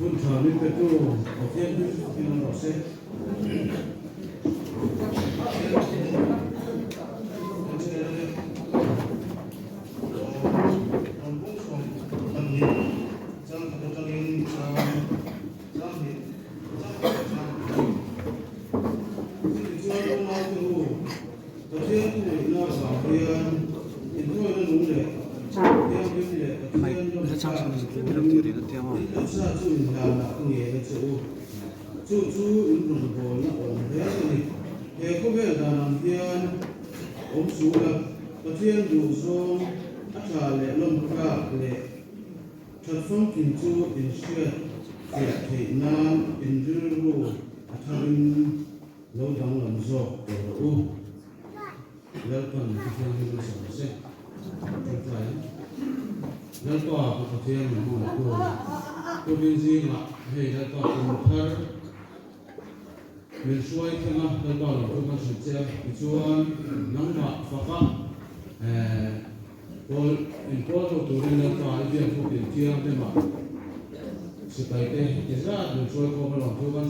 Kumthar ni petu hotel ni kita rasa. Transform into insured take nam in Duru Atarin low down on Zog or welcome to family service. Let's talk about the family. Province, hey, let's talk Kumthar. We'll show it enough. Let's talk about the future. It's one number for all important to run the idea for the team of the map. Sebaiknya kita mencoba melakukan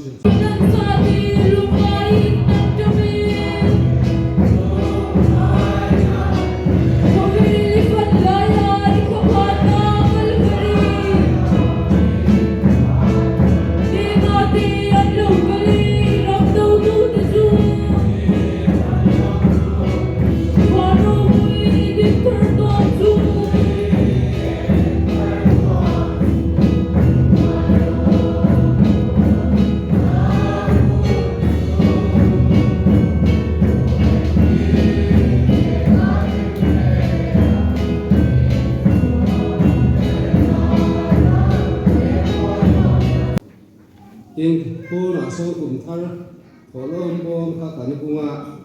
Inkhawm so Kumthar kolom bom ka kan bunga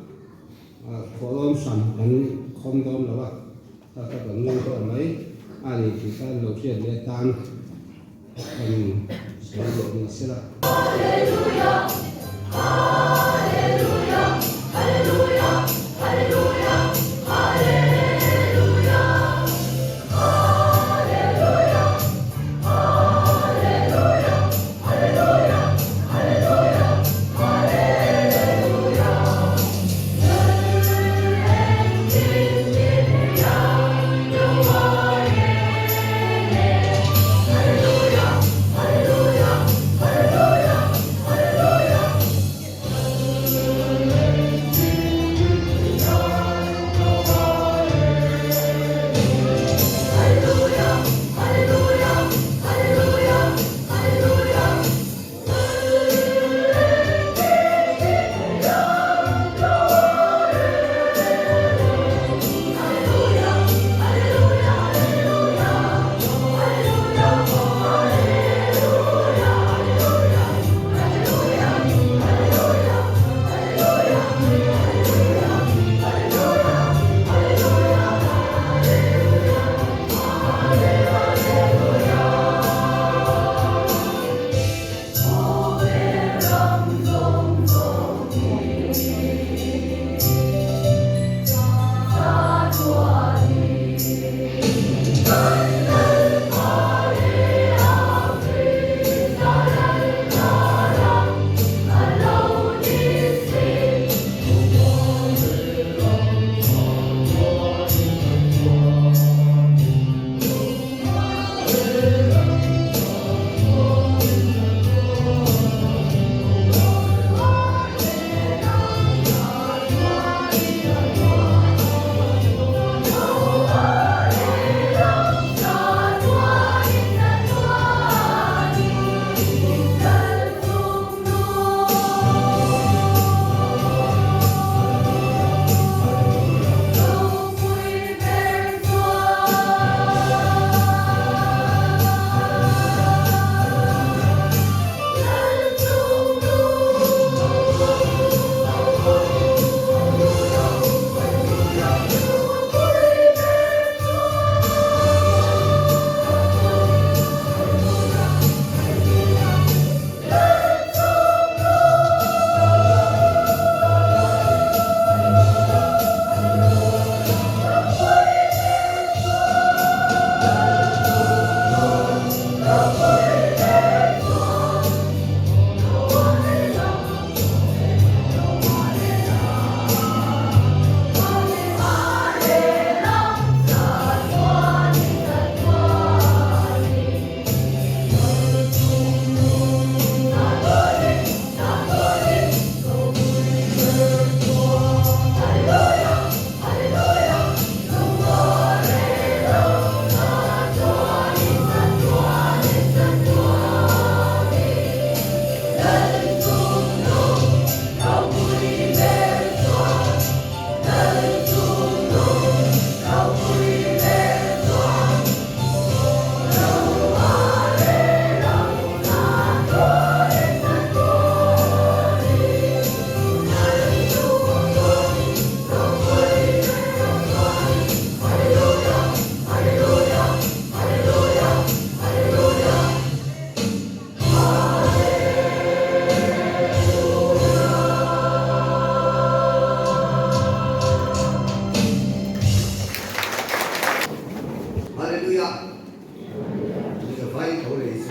kolom san kan khomdom lawa ta ka kan ngai ko mai ani kita lo chen le tan kan sai ni sila hallelujah hallelujah hallelujah hallelujah hallelujah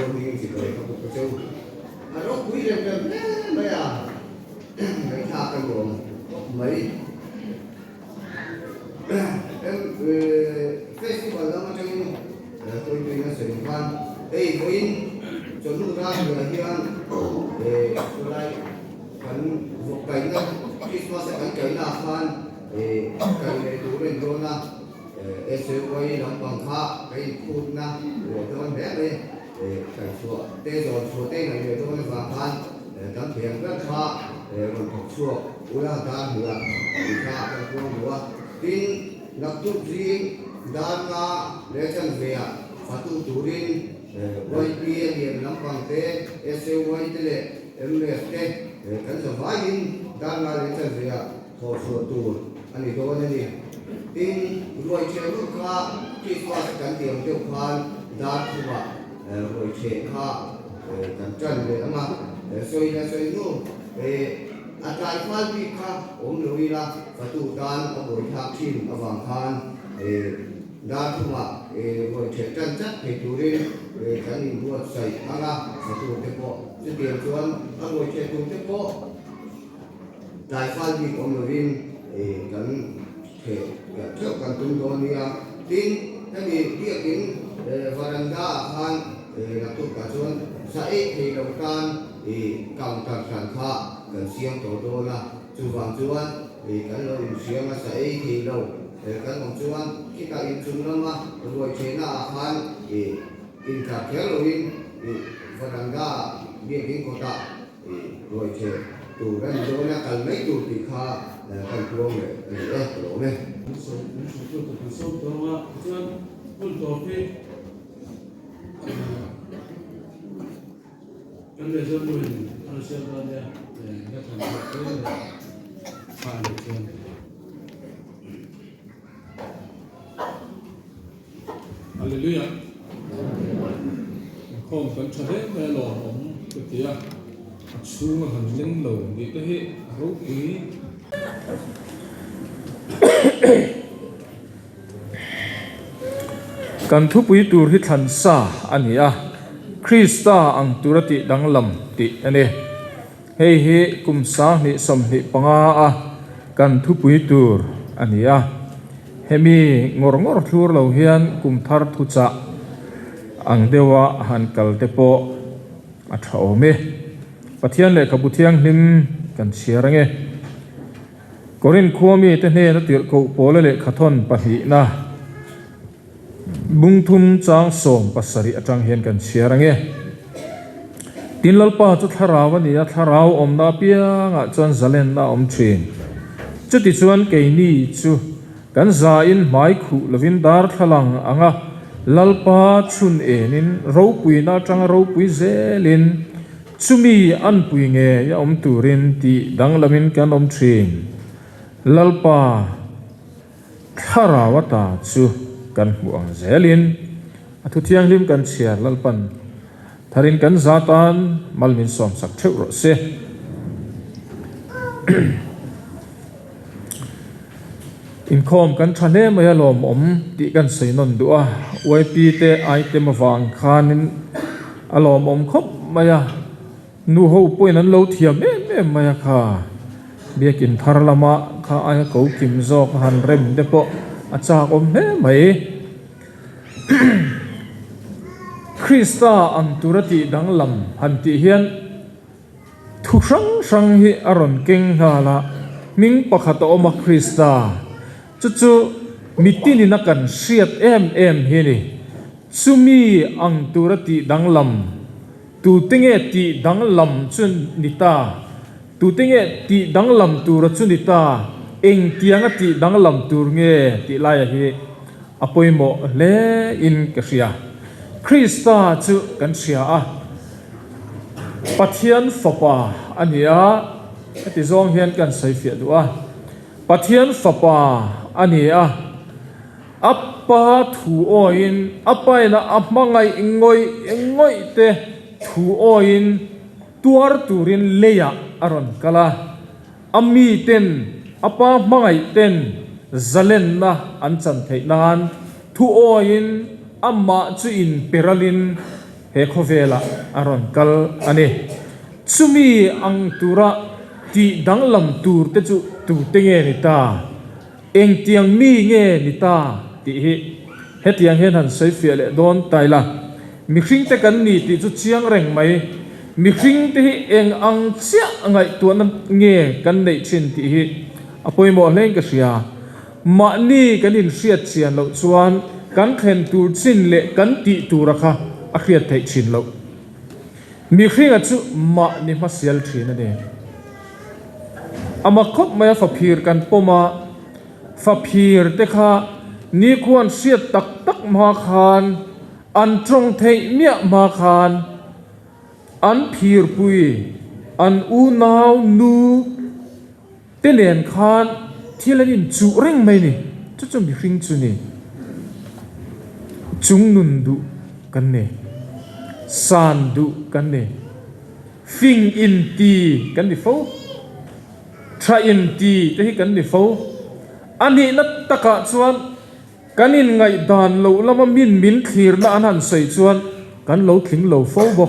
cho mình chỉ lấy các bộ châu nó quý lên lên đấy à cái tháp cái gồm mấy em festival đó mà trong tôi đi là sẽ quan đây có in cho lúc ra người hiền để tôi đây cần một cánh đó Christmas sẽ cánh là fan để cánh để tôi lên đó là sẽ quay làm bằng khá cái phút na của tôi bé đây cái chùa tê rồi chùa tê này để tôi vàng fan tấm thiền rất khá còn học chùa ula ta hửa thì khá cái con hửa tin lập tức gì đàn nga để chân về phát tu tu rin quay bia liền làm bằng tê sẽ quay tê lệ em lệ tê cái giờ vay in đàn nga để chân về họ chùa tu anh đi đâu anh đi tin rồi chơi lúc khác khi qua cảnh tiền tiêu khoan đa thu vào rồi chơi khác cảnh chân để mà xoay ra xoay nô trai khoan đi khác ông nói là phải tu tan ở buổi tháp chim ở vàng khan đa thu vào rồi chơi chân chất thì tu đi cái gì mua sấy ăn ra phải tu tiếp bộ chứ tiền chuan ở rồi chơi tu tiếp bộ trai khoan đi ông nói cảnh thì trước cần tung đồn đi tin cái gì kia kín varanda han là tụ cả chuan sai thì đầu can thì cầm cầm sản kha cần xiêm tổ đô là chu vàng chuan thì cái lối xiêm mà sai thì đầu cái vòng chuan khi ta in chung lắm mà rồi chế là han thì in cả kéo rồi in varanda địa kín cô ta rồi chế tụ cái đô là cần mấy tụ thì kha cần tuông để lỗ này cái này dân mình ăn xem ra đây để các thành phố cái phải được chưa Hallelujah không cần cho đấy về lò ông cái gì à xuống mà hành linh lầu nghĩ cái hệ rốt quý kan thu pui tur hi than sa ania Krista ang turati danglam ti ane hei he kumsa ni som ni panga a kan thu pui tur ania hemi ngor ngor thur lo hian kumthar thu cha ang dewa han kal te po a thau me pathian le kabuthiang hlim kan siarange korin khuami te hne na tir ko pole le khathon pahi na bung thum chang som pasari atang hian kan siarange tin lalpa chu tharaw ania tharaw omna pianga chuan zalen na om thin chuti chuan keini chu kan za in mai khu lovin dar thalang anga lalpa chun enin ro puina tang ro pui zelin chumi an pui nge ya om turin ti danglamin kan om thin lalpa tharawata chu kan huang zelin athu thiang lim kan chiar lalpan tharin kan zatan malmin som sak theu ro se Inkhawm kan thane maya lom om ti kan seinon duwa YP te item awang khanin alom om khop maya nu ho poin an lo thiam em maya kha biakin tharlama kha ai ko kim zok han rem depo achak om he mai Krista ang turati danglam hanti hian thu sang hi aron king hala ming pakhat oma Krista chu mitini na kan siat em hi ni chumi ang turati danglam tu tinge ti danglam chun nita tu tinge ti danglam tur chun nita eng tianga ti danglam tur nge ti lai hi apoimo le in kasia Krista chu kan sia a pathian fapa ania ati zong hian kan sai fia duwa pathian fapa ania appa thu oin apaina amangai ingoi te thu oin tuar turin leya aron kala ami ten apa mangai ten zalen na anchan theinan thu oin amma chu in peralin he khovela aron kal ani chumi ang tura ti danglam tur te chu tu te nge ni ta eng tiang mi nge ni ta ti hi hetiang hen han sei fe le don taila mi hring te kan ni ti chu chiang reng mai mi hring te hi eng ang chia ngai tu nan nge kan nei chin ti hi apoi mo leng ka sia ma ni kan in hriat chian lo chuan kan khen tur chin le kan ti tur kha a hriat thei chin lo mi hring a chu ma ni ma sial thin ane ama khop maya fa phir kan poma fa phir te kha ni khuan hriat tak tak ma khan an trong thei mia ma khan an phir pui an u nau nu te nen khan thilanin chu reng mai ni chu chu mi hring chu ni chung nun du kan ne san du kan ne fing in ti kan ni fo tra in ti te hi kan ni fo ani na taka chuan kanin ngai dan lo lama min thlir na an han sei chuan kan lo thling lo fo bo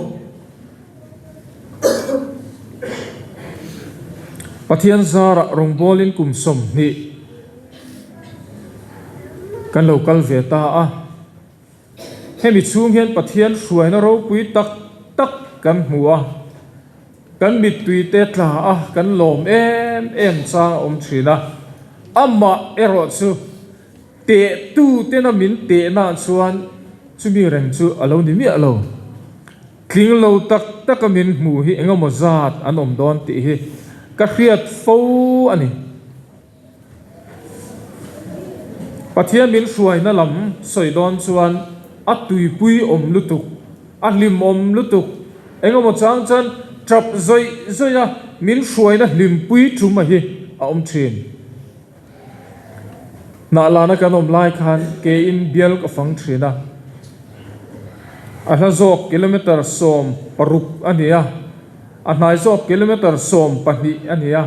pathian zara rong bolin kum som ni kan lo kal ve ta a hemi chung hian pathian hruai na ro pui tak tak kan hua kan mit tui te tla a kan lom em chang om thina amma ero chu te tu te na min te na chuan chumi reng chu alo ni mi alo kling lo tak tak min mu hi engemaw zat an om don ti hi ka hriat fo ani pathian min hruai na lam soi don chuan a tui pui om lutuk a lim om lutuk engemaw chang chan trap zoya min hruai na lim pui thuma hi a om thin na lana kan om lai khan ke in bial ka fang thina a hla zok kilometer som paruk ania a hnai zok kilometer som pahni ania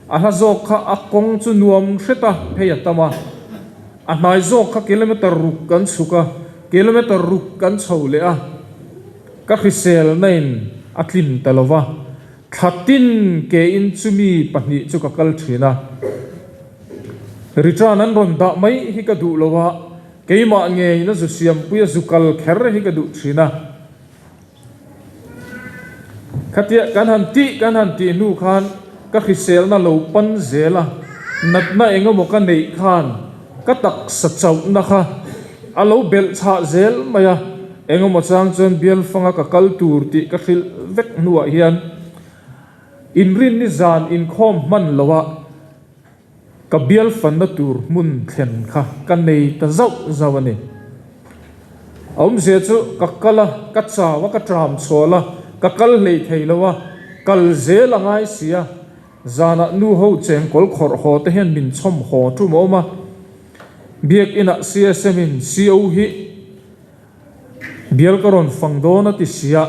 a hla zok kha a kong chu nuam hreta phei atama a hnai zok kha kilometer ruk kan chuka kilometer ruk kan chhole a ka khisel nain a tlim talova thatin ke in chumi pahni chu ka kal thina ritan an ron da mai hi ka du lowa keima nge na zu siam puya zukal kher hi ka du thina khatia kan han ti nu khan ka khisel na lo pan zela nat na enga mo ka nei khan ka tak sa chau na kha alo bel cha zel maya enga mo chang chon bial fanga ka kal tur ti ka khil vek nuwa hian inrin ni zan Inkhawm man lowa ka bial fan na tur mun thlen kha kan nei ta zau zawani om je chu ka kala ka chawa ka tram chola ka kal lei theilowa kal zela ngai sia zana nu ho cheng kol khor ho te hen min chom ho tu mo ma biak ina csm in co hi bial karon fangdona ti sia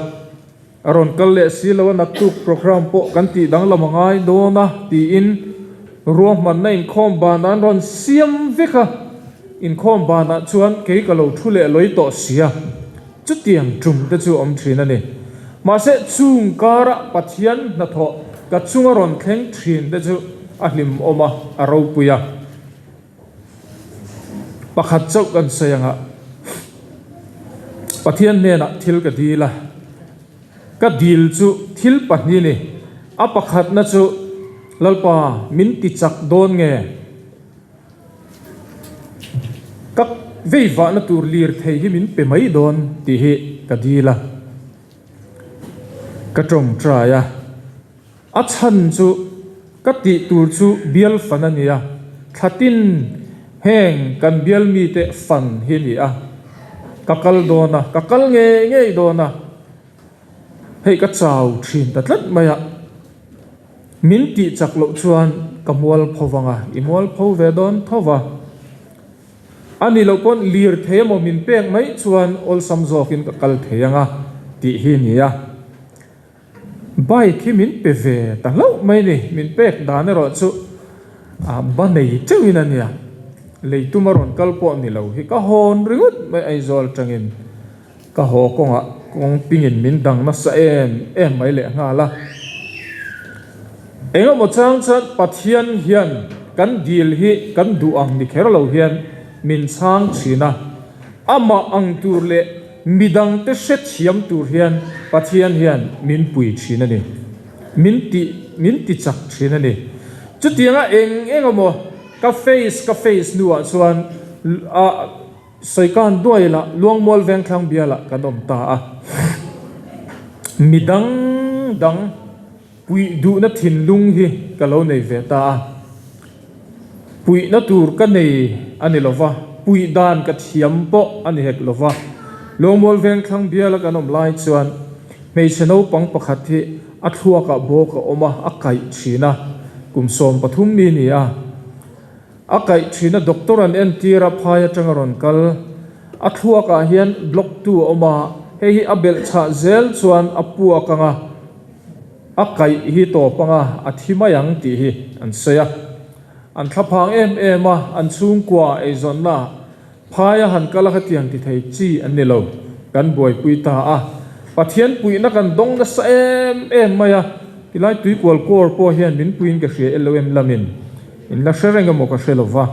aron kal le si lawa na tu program po kan ti dang lamangai dona ti in ruam man na Inkhawm ban an ron siam veka Inkhawm ban a chuan ke ka lo thule loi to sia chu tiang tum te chu om thina ni ma se chung kara pathian na tho ka chunga ron thleng thin te chu a hlim oma a ro puya pakhat chau kan sayanga pathian ne na thil ka dila ka dil chu thil pahni ni a pakhat na chu lalpa min ti chak don nge kak veiwa na tur lir thei hi min pe mai don ti hi ka dila ka trom traya a chan chu ka ti tur chu bial fan ania thatin heng kan bial mi te fan hi ni a kakal dona kakal nge dona hei ka chau thin tatlat maya min ti chak lo chuan kamual phowanga imol pho ve don thowa ani lo pon lir themo min pek mai chuan ol samzokin ka kal theyanga ti hi nia bai khi min pe ve ta lo mai ni min pek dan ro chu a ba nei chewin ania leitu maron kal po ni lo hi ka hon ringut mai ai zol tangin ka ho konga kong pingin min dang na sa em mai le nga la enga mo chang chan pathian hian kan dil hi kan du ang ni kherlo hian min sang china ama ang tur le midang te set hiam tur hian pathian hian min pui china ni min ti chak china ni chutianga enga mo ka face nuwa chuan a soikan doila luangmol veng thlang biala kanom ta a midang dang pui du na thin lung hi kalo nei ve ta a pui na tur ka nei ani lova pui dan ka thiam po ani hek lova luangmol veng thlang biala kanom lai chuan mei chano pang pakhat hi a thua ka bo ka oma akai china kumsom pathum mi ni a akai china doctor an entira phaya changaron kal athua ka hian block 2 oma hei abel cha zel chuan apua kanga akai hi to panga athimayang ti hi an seya an thaphang em an chung kwa e zonna phaya han kala khatiang ti thei chi an ni lo kan boi pui ta a pathian pui na kan dong na sa em maya tilai tuikual kor po hian min puin ka hria elom lamin in la shereng mo ka shelova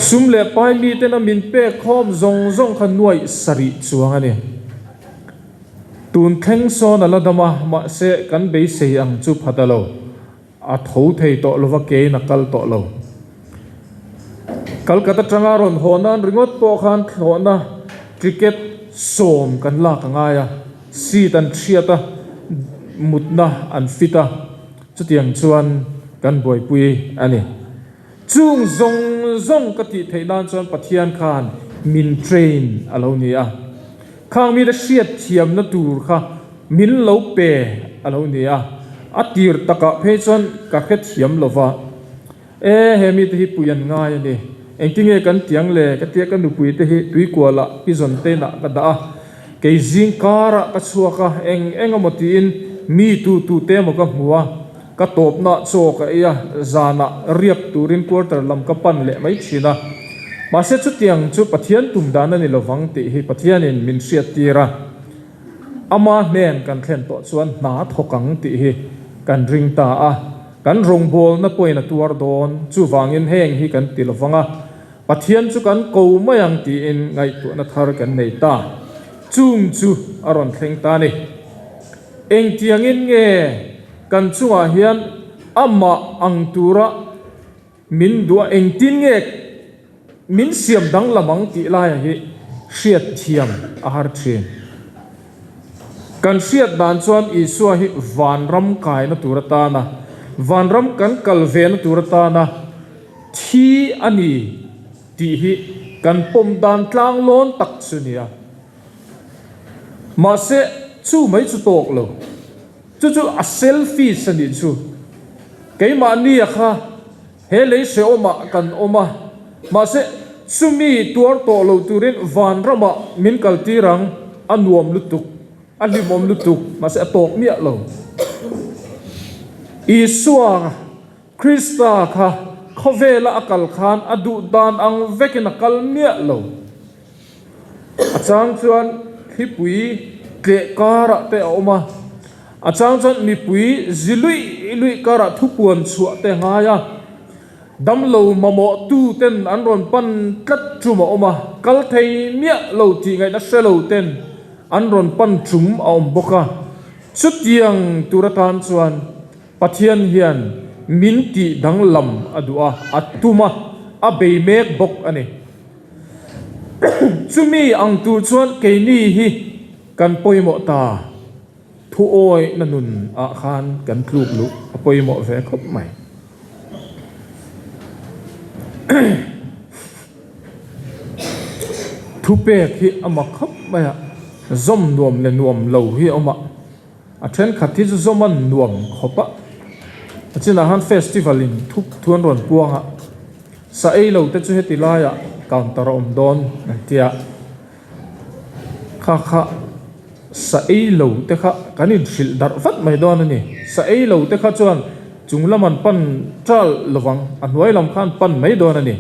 sumle pai mi te na min pe khom zong khan nuai sari chuang ani tun theng so na ladama ma se kan be se ang chu phatalo a tho thei to lova ke na kal to lo kalkata changaron honan ringot po khan thona cricket som kan la ka ngaya si tan thiata mutna an fita chutiang chuan kan boi pui ani chung zong ka ti theinan chuan pathian khan min train alo ni a khang mi da hriat thiam na tur kha min lo pe alo ni a atir taka phe chuan ka khet thiam lova he mi te hi puyan ngai ani engtinge kan tiang le ka tia kan nu pui te hi tuikuala pizon te na ka da ke jing kara ka chuaka engamotin mi tu te mo ka hmuwa ka top na cho ka ya zana riap turin quarter lam ka pan le mai china ma se chu tiang chu pathian tum dan ani lovang te hi pathian in min hriat tira ama nen kan thlen to chuan na thokang ti hi kan ring ta a kan rong bol na poina tuar don chu wangin heng hi kan tilwanga pathian chu kan ko mayang ti in ngai tu na thar kan nei ta chung chu aron thleng ta ni eng tiangin nge kan chunga hian amma angtura min dua eng tin nge min siam dang lamang ti lai hi hriat thiam a har thin kan hriat dan chuan isua hi vanram kai na turata na vanram kan kalve na turata na thi ani ti hi kan pom dan tlang lon tak chunia ma se chu mai chu tok lo chu a selfie sani chu keima ni kha he le se oma kan oma ma se sumi tuar to lo turin van rama min kaltirang anuam lutuk alimom lutuk ma se tok mi lo isua krista kha khovela akal khan adu dan ang vekin akal mi lo achang chuan hipui ke kara te oma achang chan mi pui zilui kara thupuan chua te ngaya damlo mamo tu ten anron pan tlat chuma oma kal thei mia lo ti ngai na selo ten anron pan chum aom boka chutiang turatan chuan pathian hian minti danglam adua atuma abei mek bok ani chumi ang tu chuan keini hi kan poimo ta thu oi na nun a khan kan thluk lu poimo ve khop mai thu pek hi ama khop mai zom nuam le nuam lo hi ama a then khathi chu zoman nuam khopa achina han festival in thuan ron puanga sa ei lo te chu hetilaya counter om don tia kha sa ei lo te kha kanin sil dar vat mai don ani sa ei lo te kha chuan chunglaman pan tral lowang anwai lam khan pan mai don ani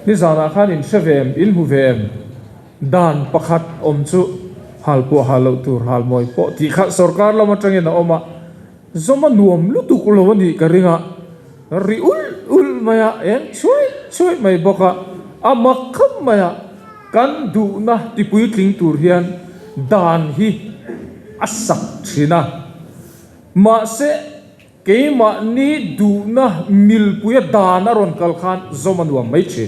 ni zana khan in sevem in huvem dan pakhat om chu hal po halo tur hal moi po ti kha sarkar lama tangin na oma zoma nuam lu tu kulo ni karinga ri ul maya en chui mai boka ama kham maya kan du na ti pui tling tur hian dan hi asak thina ma se ke ma ni du na mil puya dan aron kal khan zoma nuam mai che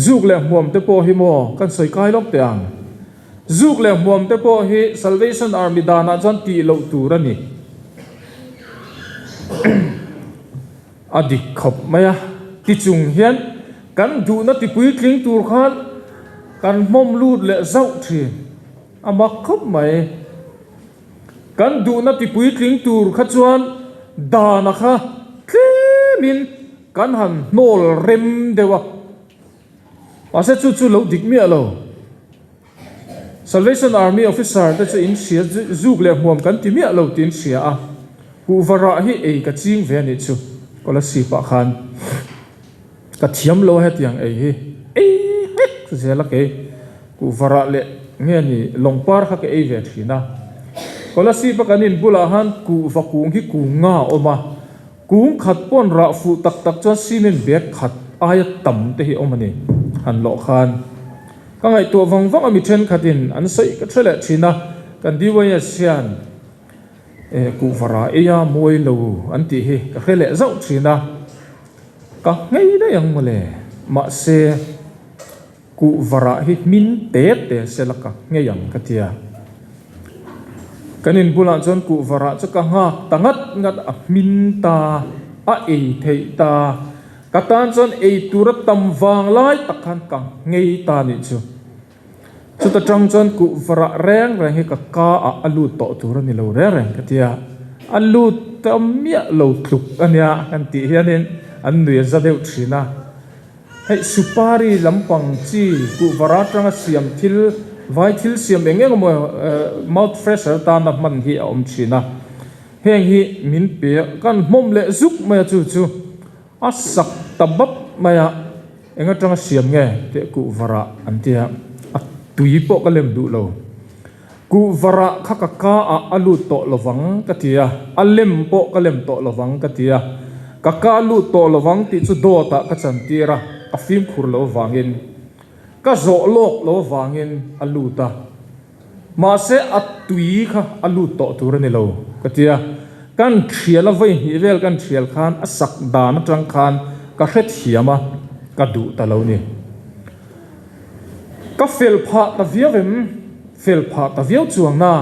zuk le muam te po hi mo kan soi kai lok te ang zuk le muam te po hi Salvation Army dana chan ti lo tur ani adik khop maya ti chung hian kan du na ti pui tling tur khan kan mom lut le zau thi ama khop mai kan du na ti pui tling tur kha chuan dana kha tlemin kan han nol rem dewa ase chu lo dik mi alo Salvation Army officer ta chu in sia zuk le muam kan ti mi alo tin sia a ku vara hi ei ka ching ve ni chu kola si pa khan ka thiam lo he tiang ei hi ei zela ke ku vara le nge ni longpar kha ke ei ve thina kola si pa kanin bula han ku vakung hi ku nga oma kung khat pon ra fu tak tak chuan cement bag khat aya tam te hi omani han lo khan ka ngai to wang ami then khatin an sei ka thele thina kan diwaya sian ku vara eya moi lo an ti hi ka khele zau thina ka ngai da yang mole ma se ku vara hi min te selaka ngeyang katia kanin bulan chon ku vara cha ka nga tangat ngat a min ta a ei thei ta katan chon ei tur tam wang lai takhan ka ngei ta ni chu chuta tang chon ku vara reng hi ka alu to tur ni lo reng katia alu tamya lo thluk ania kan ti hianin an nui za deuh thina hei supari lampang chi ku vara tanga siam thil vai thil siam engeng mo mouth fresher ta na man hi om china heng hi min pe kan mom le zuk ma chu asak tabap maya enga tanga siam nge te ku vara antia tui po kalem du lo ku vara khaka ka alu to lowang katia alem po kalem to lowang katia kaka lu to lowang ti chu do ta ka chan tira a fim khur lo wangin ka zo lok lo wangin alu ta ma se atui kha alu to tur ni lo katia kan thiala vai hi vel kan thial khan asak dan tang khan ka hret hiama ka du ta lo ni ka fel pha ta viavem fel pha ta viau chuang na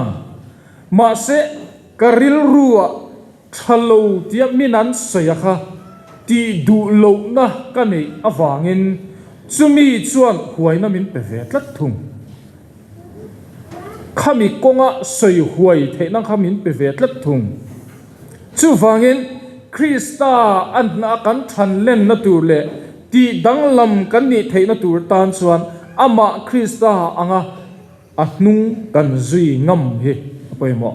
ma se karil ruwa thalo tia minan soya ti du lo na ka nei awangin chumi chuan huaina min peve tlat thung khami konga soi huai theina khamin peve tlat thung chu wangin Krista an na kan than len na tur le ti danglam kan ni theina tur tan chuan ama Krista anga ahnung kan zui ngam hi apoimo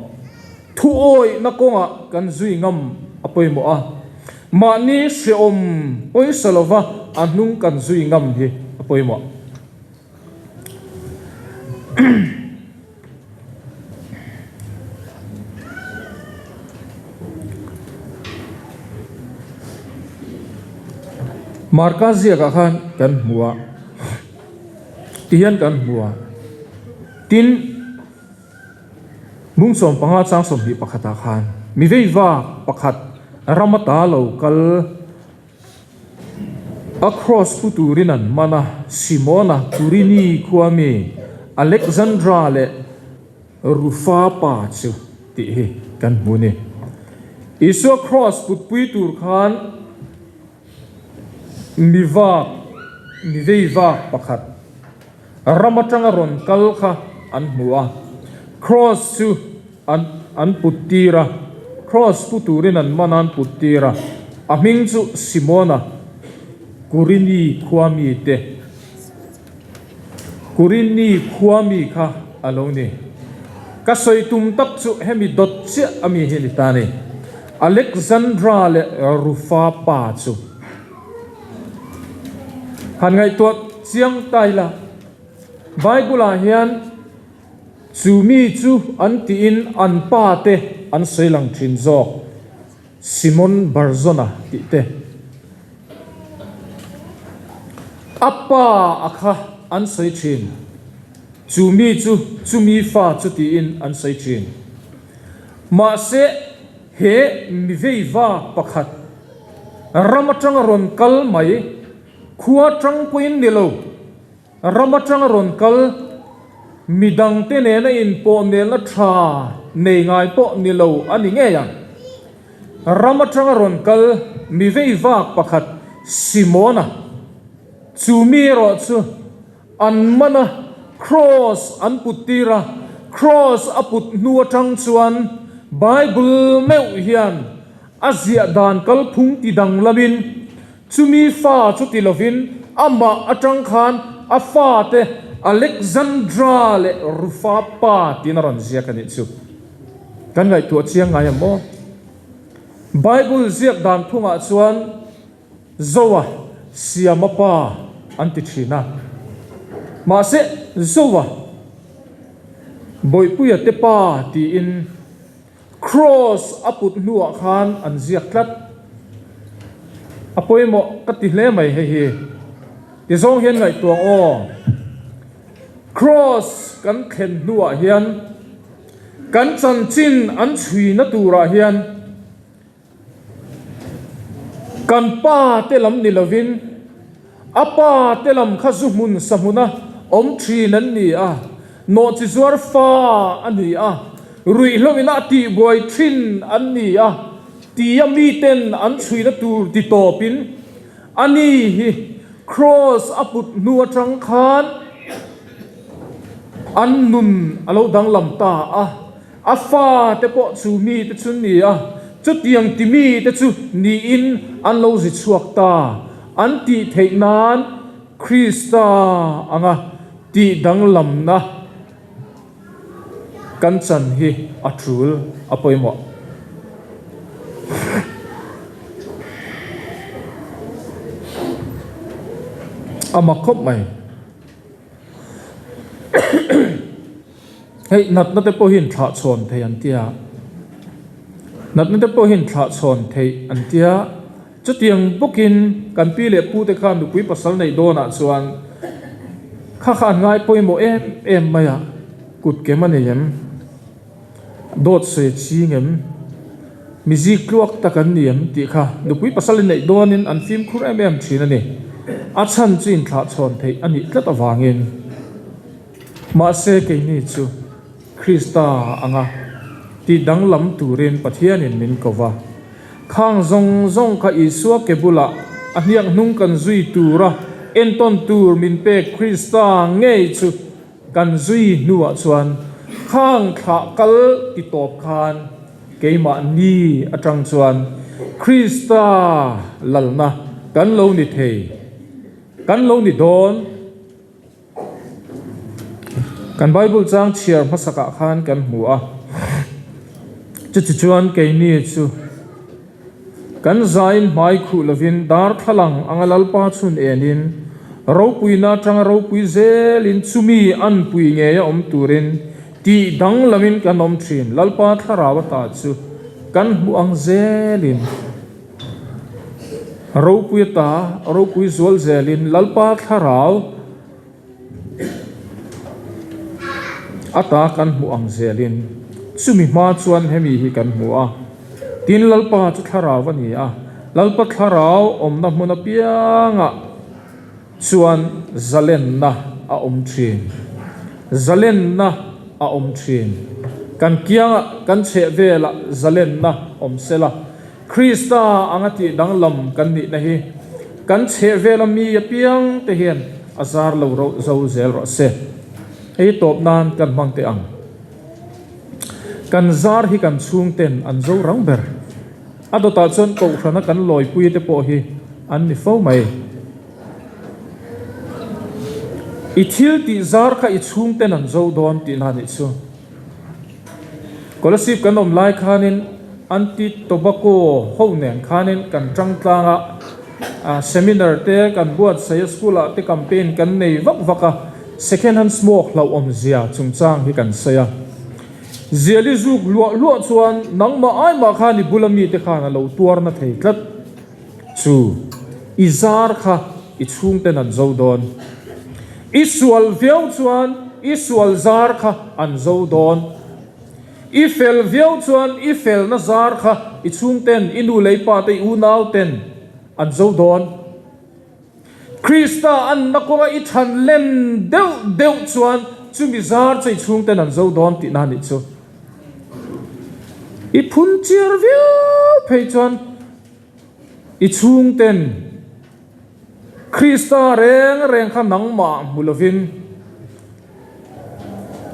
thu oi na konga kan zui ngam apoimo a mani se om oi salova ahnung kan zui ngam hi apoimo markazia ka khan kan muwa tian kan muwa tin mung som panga chang som hi pakhata khan mi veiwa pakhat ramata local across puturinan mana Simona Turini Kwame Alexandra le Rufa pa chu ti hi kan muni isu cross putpui tur khan mi veiwa pakhat ramatanga ron kal kha an muwa cross chu an putira cross puturin an manan putira aming chu Simona Kurini Kwami te Kurini Kwami kha alone ka soi tum tak chu hemi dot che ami helitani Alexandra le Rufa pa chu han ngai to chiang tai la Bible a hian chu mi chu an ti in an pa te an seilang thin zawk Simon Barzona ti te apa akha an sei thin chu mi fa chu ti in an sei thin ma se he mi veiwa pakhat ramatang ron kal mai khuwa tang puin nilo ramatang ron kal midang te ne na in po ne la tha nei ngai po nilo ani nge yang ramatang ron kal mi veiwa pakhat Simona chu mi ro chu an mana cross an putira cross aput nuwa tang chuan Bible meu hian azia dan kal phung ti dang lamin chumi fa chu ti lovin ama atang khan afa te Alexandra le rufa pa tinaron zia kan chu kan ngai tu chiang ngai mo Bible ziak dan phunga chuan zowa siamapa anti thina ma se zowa boipuya te pa ti in cross aput nuwa khan an ziak tlat apoi mo kati hle mai he hi ti zong hian ngai tuang o cross kan khen nuwa hian kan chan chin an chui na tura hian kan pa te lam ni lovin apa te lam khazu mun samuna om thi nan ni a no chi zuar fa ani a rui lovina ti boy thin an ni a ti ami ten an chui na tur ti topin ani hi cross aput nuwa tang khan an nun alo dang lam ta a afa te po chu mi te chun ni a chu tiang ti mi te chu ni in an lo zi chuak ta an ti theinan Krista anga ti dang lam na kan chan hi atrul apoimo ama khop mai hey nat na te po hin tha chon thei an tia nat na te po hin tha chon thei an tia chu tiang bukin kan pi le pu te khan du pui pasal nei dona chuan kha khan ngai poimo em maya kut ke maneyem dot se chi ngem mizi kluak takan niam ti kha du pui pasal nei donin an film khur em thina ni a chan chin tha chon thei ani tlat awangin ma se ke ni chu Krista anga ti dang lam turin pathian in min kova khang zong kha isua ke bula aniak nung kan zui tura enton tur min pe Krista ngei chu kan zui nuwa chuan khang kha kal ti top khan keima ni atang chuan Krista lalna kan lo ni thei kan lo ni don kan Bible chang chiar masaka khan kan hua chu chuan ke ni chu kan zain mai khu lovin dar thalang angalal pa chun enin ropui na tang ropui zelin chumi an pui nge ya om turin ti dang lamin kan om thin lalpa tharawa ta chu kan hu ang zelin ropui zol zelin lalpa tharau ata kan hu ang zelin chumi ma chuan hemi hi kan hu a tin lalpa chu tharaw ani a lalpa tharaw omna hmuna pianga chuan zalen na a om thin zalen na a om thin kan kianga kan che vela zalen na om sela Krista angati danglam kan ni na hi kan che vela mi ya piang te hian azar lo ro zo zel ro se ei top nan kan mang te ang kan zar hi kan chung ten an zo rang ber ado ta chon ko khana kan loi pui te po hi an ni fo mai i thil ti zar kha i chung ten an zo don ti na ni chu kolasip kan om lai khanin anti tobacco ho nen khanin kan tang tlanga seminar te kan buat saya school te campaign kan nei vaka second hand smoke lau om zia chungchang hi kan saya ziali zuk lo chuan nangma ai ma kha ni bulami te kha na lo tuar na thei tlat chu izar kha I chung ten an zo don isual viau chuan isual zar kha an zo don ifel viau chuan ifel na zar kha I chung ten inu leipa te u nau ten an zo don Krista an nakonga I than len deu chuan chumi zar chei chung ten an zo don ti na ni chu I phun chiar viau phei chuan I chung ten Krista reng kha nangma mulovin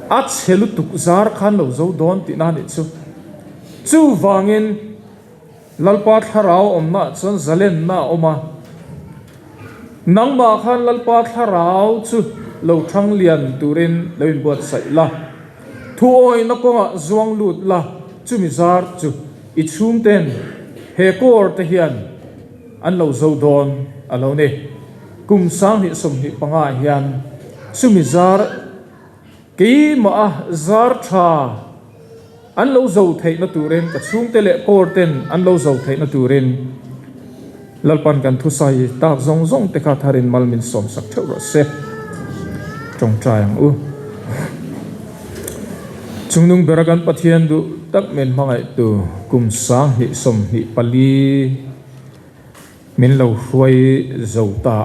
at chelu tuk zar khan lo zo don ti na ni chu wangin lalpa tharau omna chon zalen na oma nangma khan lalpa tharau chu lo thang lian turin loin bot sai la thuoi na ko zuang lut la chumi zar chu I chung ten he kor te hian an lo zo don alo ne kum sang hi som hi panga hian chumi zar ki ma zar tha an lo zo thei na turin ka chung te le kor ten an lo zo thei na turin lalpan kan thu sai tak zong te kha tharin malmin som sak theu ro se trong trai u chungnung beragan pathian du tak men mangai tu kum sang hi som hi pali min lo huai zo ta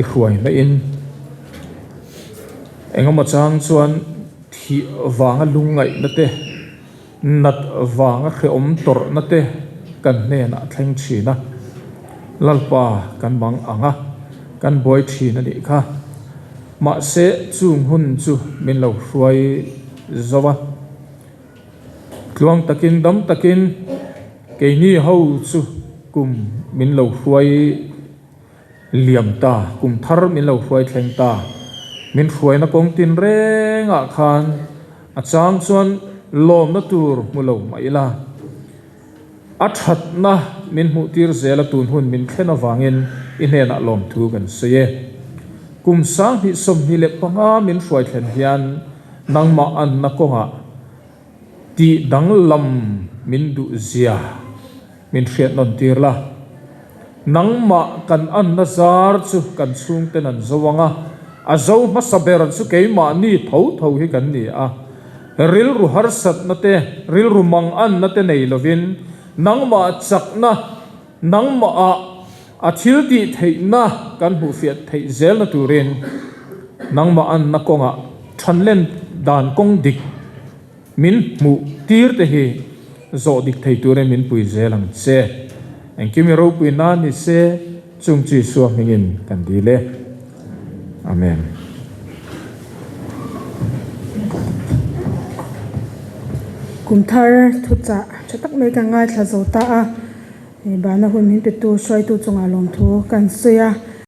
I huai na in engama chang chuan thi wanga lungai na te nat wanga khe om tor na te kan ne na thleng thina lalpa kan bang anga kan boy thina ni kha ma se chung hun chu min lo huai zawa tluang takin dam takin ke ni ho chu kum min lo huai liam ta Kumthar min lo huai thleng ta min huai na kong tin renga khan a chang chuan lom na tur mulo maila a that na min mu tir zela tun hun min khlena wangin in hena lom thu kan se kum sang hi som hi le panga min huai thlen hian nangma an na konga ti danglam min du zia min hriat non tir la nangma kan an na zar chu kan chung ten an zawanga a zo ma saberan chu keima ni tho hi kan ni a ril ru har sat na te ril ru mang an na te nei lovin nangma chakna nangma a thil ti theina kan hu fiat thei zel na turin nangma an na konga thanlen dan kong dik min mu tir te hi zo dik thei turin min pui zelang che anh kimi ro pui na ni se chung chi suam hingin kan dile amen Kumthar thucha chatak me ka ngai thla zo ta a ba na hun min pe tu swai tu chunga lom thu kan suya